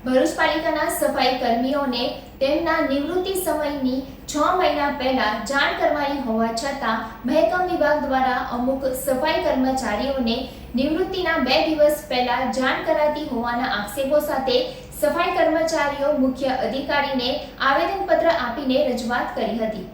ભરૂચ પાલિકાના સફાઈ કર્મીઓને તેમના નિવૃત્તિ સમયની 6 મહિના પહેલા જાણ કરવાની હોવા છતાં મહેકમ વિભાગ દ્વારા અમુક સફાઈ કર્મચારીઓને નિવૃત્તિના 2 દિવસ પહેલા જાણ કરાતી હોવાના આક્ષેપો સાથે સફાઈ કર્મચારીઓ મુખ્ય અધિકારીને આવેદનપત્ર આપીને રજૂઆત કરી હતી।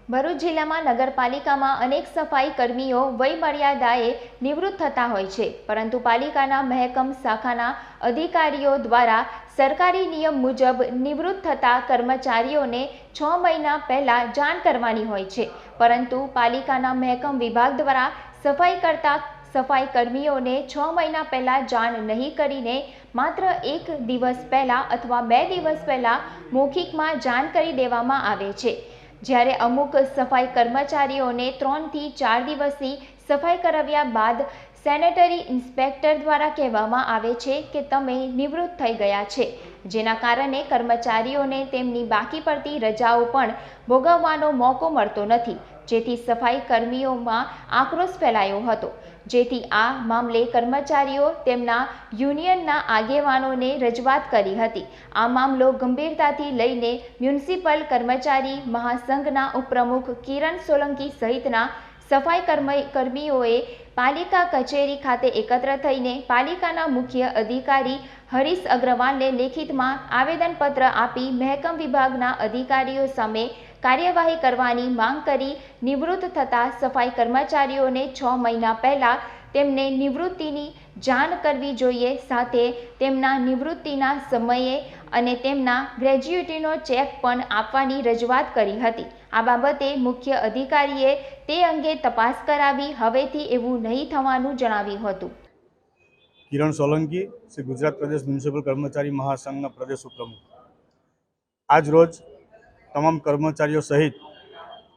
ભરૂચ જિલ્લામાં નગરપાલિકામાં અનેક સફાઈ કર્મીઓ વયમર્યાદાએ નિવૃત્ત થતા હોય છે, પરંતુ પાલિકાના મહેકમ શાખાના અધિકારીઓ દ્વારા સરકારી નિયમ મુજબ નિવૃત્ત થતા કર્મચારીઓને 6 મહિના પહેલા જાણ કરવાની હોય છે, પરંતુ પાલિકાના મહેકમ વિભાગ દ્વારા સફાઈ કરતા સફાઈ કર્મીઓને 6 મહિના પહેલા જાણ નહીં કરીને માત્ર 1 દિવસ પહેલા અથવા 2 દિવસ પહેલા મૌખિકમાં જાણ કરી દેવામાં આવે છે। જ્યારે અમુક સફાઈ કર્મચારીઓને 3 થી 4 દિવસની સફાઈ કરાવ્યા બાદ સેનેટરી ઇન્સ્પેક્ટર દ્વારા કહેવામાં આવે છે કે તમે નિવૃત્ત થઈ ગયા છે, જેના કારણે કર્મચારીઓને તેમની બાકી પડતી રજાઓ પણ ભોગવવાનો મોકો મળતો નથી, જેથી સફાઈ કર્મીઓમાં આક્રોશ ફેલાયો હતો। જેથી આ મામલે કર્મચારીઓ તેમના યુનિયનના આગેવાનોને રજૂઆત કરી હતી। આ મામલો ગંભીરતાથી લઈને મ્યુનિસિપલ કર્મચારી મહાસંઘના ઉપપ્રમુખ કિરણ સોલંકી સહિતના સફાઈ કર્મીઓએ પાલિકા કચેરી ખાતે એકત્ર થઈને પાલિકાના મુખ્ય અધિકારી હરીશ અગ્રવાલને લેખિતમાં આવેદનપત્ર આપી મહેકમ વિભાગના અધિકારીઓ સામે કાર્યવાહી કરવાની માંગ કરી નિવૃત્ત થતા સફાઈ કર્મચારીઓને 6 મહિના પહેલા તેમને નિવૃત્તિની જાણ કરવી જોઈએ, સાથે તેમના નિવૃત્તિના સમયે અને તેમના ગ્રેજ્યુટીનો ચેક પણ આપવાની રજૂઆત કરી હતી। આ બાબતે મુખ્ય અધિકારીએ તે અંગે તપાસ કરાવી હવેથી એવું નહીં થવાનું જણાવ્યું હતું। કિરણ સોલંકી, શ્રી ગુજરાત પ્રદેશ મ્યુનિસિપલ કર્મચારી મહાસંઘના પ્રદેશ ઉપપ્રમુખ। આજ રોજ તમામ કર્મચારીઓ સહિત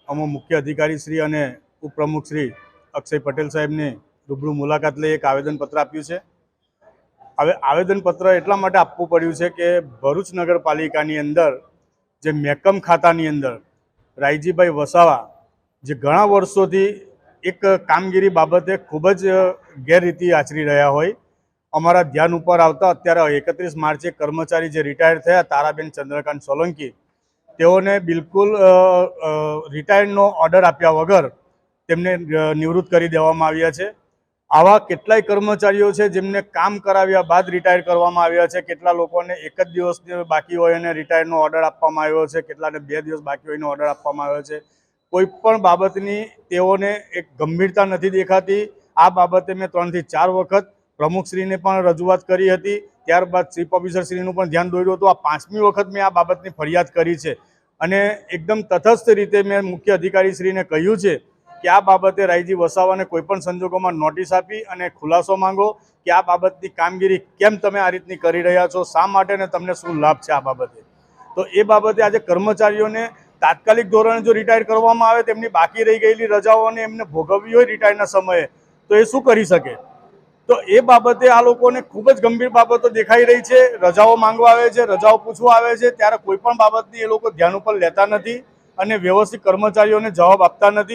અમો મુખ્ય અધિકારી શ્રી અને ઉપપ્રમુખ શ્રી અક્ષય પટેલ સાહેબને રૂબરૂ મુલાકાત લઈ એક આવેદનપત્ર આપ્યું છે। હવે આવેદનપત્ર એટલા માટે આપવું પડ્યું છે કે ભરૂચ નગરપાલિકાની અંદર જે મહેકમ ખાતાની અંદર રાયજીભાઈ વસાવા જે ઘણા વર્ષોથી એક કામગીરી બાબતે ખૂબ જ ગેરરીતિ આચરી રહ્યા હોય, અમારા ધ્યાન ઉપર આવતા અત્યારે 31 માર્ચે કર્મચારી જે રિટાયર થયા તારાબેન ચંદ્રકાંત સોલંકી, તેઓને બિલકુલ રિટાયરનો ઓર્ડર આપ્યા વગર તેમને નિવૃત્ત કરી દેવામાં આવ્યા છે। આવા કેટલાય કર્મચારીઓ છે જેમને કામ કરાવ્યા બાદ રિટાયર કરવામાં આવ્યા છે। કેટલા લોકોને 1 જ દિવસ બાકી હોય અને રિટાયરનો ઓર્ડર આપવામાં આવ્યો છે, કેટલાને 2 દિવસ બાકી હોયનો ઓર્ડર આપવામાં આવ્યો છે। કોઈ પણ બાબતની તેઓને એક ગંભીરતા નથી દેખાતી। આ બાબતે મેં 3 થી 4 વખત પ્રમુખશ્રીને પણ રજૂઆત કરી હતી, ત્યારબાદ ચીફ ઓફિસરશ્રીનું પણ ધ્યાન દોર્યું હતું। આ 5મી વખત મેં આ બાબતની ફરિયાદ કરી છે અને એકદમ તટસ્થ રીતે મેં મુખ્ય અધિકારીશ્રીને કહ્યું છે કે આ બાબતે રાયજી વસાવાને કોઈપણ સંજોગોમાં નોટિસ આપી અને ખુલાસો માંગો કે આ બાબતની કામગીરી કેમ તમે આ રીતની કરી રહ્યા છો, શા માટે ને તમને શું લાભ છે આ બાબતે। તો એ બાબતે આજે કર્મચારીઓને તાત્કાલિક ધોરણે જો રિટાયર કરવામાં આવે, તેમની બાકી રહી ગયેલી રજાઓને એમને ભોગવવી હોય રિટાયરના સમયે, તો એ શું કરી શકે? તો એ બાબતે આ લોકોને ખૂબ જ ગંભીર બાબતો દેખાઈ રહી છે। રજાઓ માંગવા આવે છે, રજાઓ પૂછવા આવે છે, ત્યારે કોઈ પણ બાબતની એ લોકો ધ્યાન ઉપર લેતા નથી અને વ્યવસ્થિત કર્મચારીઓને જવાબ આપતા નથી।